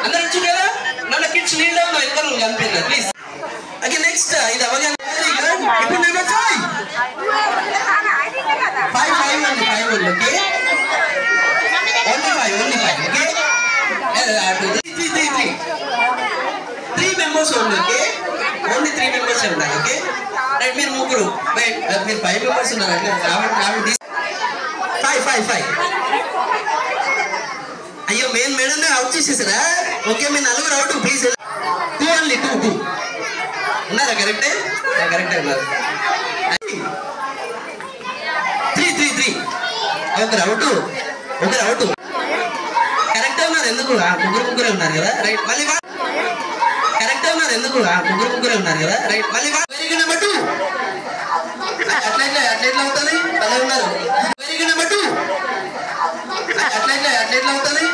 అందరూ వచ్చు కదా నన్న కిడ్స్ నీళ్ళు ఎక్కువ కనిపించదు ప్లీజ్ ఓకే నెక్స్ట్ ఇది అవగానే ఇప్పుడు number 5 okay only 5 okay 3 members okay only 3 members ఉన్నారు okay రైట్ మీరు ముగ్గురు రైట్ మీరు 5 members ఉన్నారు అంటే 5 అయ్యో మేడం అవుట్ చేసేసారా ఓకే మీరు నలుగురు అవుట్ ప్లీజ్ 2 only 2 ఉన్నారా కరెక్టే ఉన్నారు 3 ఒకరు అవుట్ కరెక్టే ఉన్నారు ఎందుకు ముగ్గురే ఉన్నారు కదా రైట్ మళ్ళీ కరెక్టే ఉన్నారు ఎందుకు ముగ్గురే ఉన్నారు కదా రైట్ మళ్ళీ వెరీ గుడ్ నెంబర్ 2 అట్లా అవుతుంది అలా ఉన్నారు వెరీ గుడ్ నెంబర్ 2 అట్లా అవుతుంది